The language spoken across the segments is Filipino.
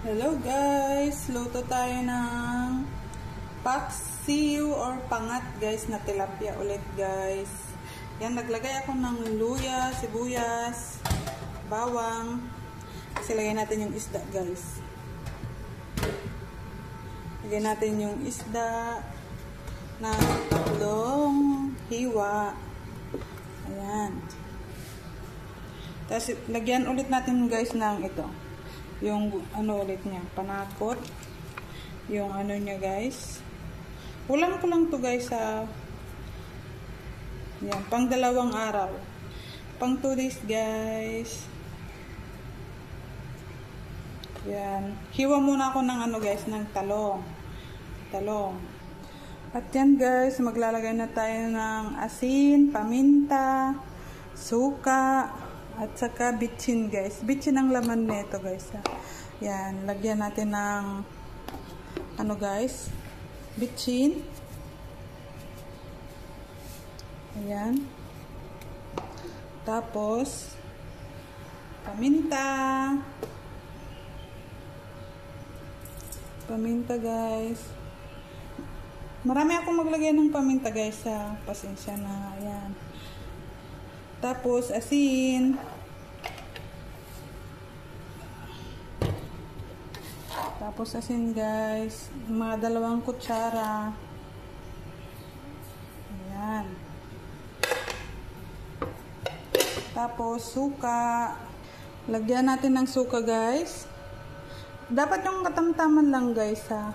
Hello guys! Luto tayo ng paksiw or pangat guys na tilapia ulit guys. Yan, naglagay ako ng luya, sibuyas, bawang. Kasi lagay natin yung isda guys. Lagay natin yung isda na tatlong hiwa. Ayan. Tapos lagyan ulit natin guys ng ito. Yung ano ulit niya, panakot. Yung ano niya guys. Ulam ko lang to guys sa yan, pang 2 araw. Pang 2 days guys. Yan. Hiwa muna ako ng ano guys, ng talong. At yan guys, maglalagay na tayo ng asin, paminta, suka, at saka bitchin guys. Bitchin ang laman nito guys. Yan, lagyan natin ng ano guys, bitchin. Ayan. Tapos paminta. Paminta guys. Marami akong maglagay ng paminta guys, pasensya na. Ayan. Tapos asin. Tapos asin guys, mga 2 kutsara. Ayan. Tapos suka. Lagyan natin ng suka guys. Dapat yung katamtaman lang guys ha.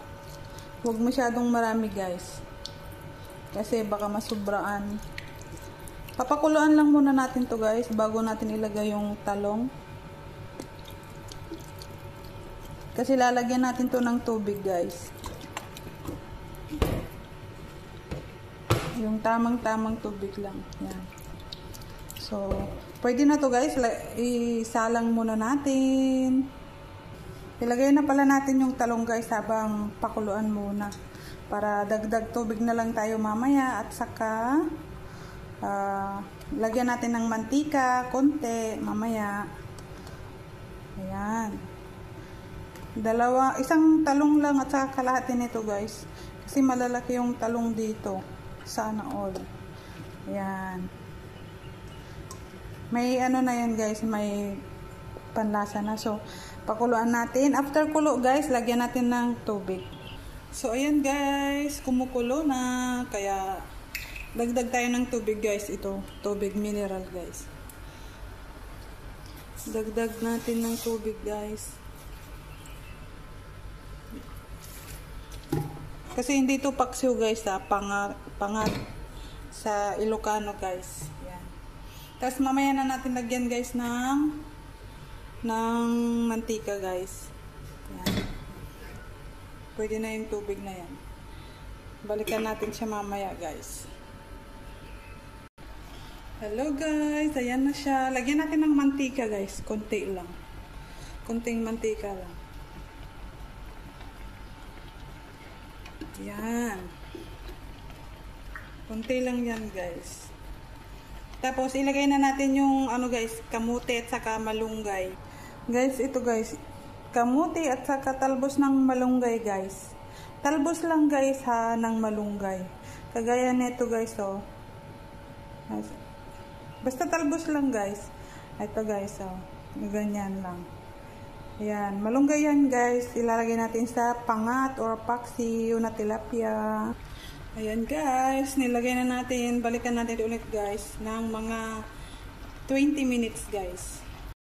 Huwag masyadong marami guys. Kasi baka masubraan. Papakuluan lang muna natin to guys bago natin ilagay yung talong. Kasi lalagyan natin to ng tubig guys. Yung tamang tubig lang. Yan. So, pwede na to guys. Isalang muna natin. Ilagay na pala natin yung talong guys habang pakuluan muna. Para dagdag tubig na lang tayo mamaya at saka lagyan natin ng mantika, konti, mamaya. Ayan. Isang talong lang at saka kalahati nito guys. Kasi malalaki yung talong dito. Sana all. Ayan. May ano na yan guys, may panlasa na. So, pakuluan natin. After kulo guys, lagyan natin ng tubig. So, ayan guys, kumukulo na. Kaya, dagdag tayo ng tubig guys. Ito, tubig mineral guys. Dagdag natin ng tubig guys. Kasi hindi to paksiw guys ha. Pangat sa Ilocano guys. Yan. Tapos mamaya na natin lagyan guys ng mantika guys. Yan. Pwede na yung tubig na yan. Balikan natin siya mamaya guys. Hello guys, ayan na siya. Lagyan natin ng mantika guys, konti lang. Konting mantika lang. Yan. Konti lang yan guys. Tapos ilagay na natin yung ano guys, kamuti at saka malunggay. Guys, ito guys, kamuti at saka talbos ng malunggay guys. Talbos lang guys ha, ng malunggay. Kagaya nito guys oh. Basta talbos lang guys. Ito guys oh. Ganyan lang. Ayan. Malunggay yan guys. Ilalagay natin sa pangat or paksiw na tilapia. Ayan guys. Nilagay na natin. Balikan natin ulit guys. Ng mga 20 minutes guys.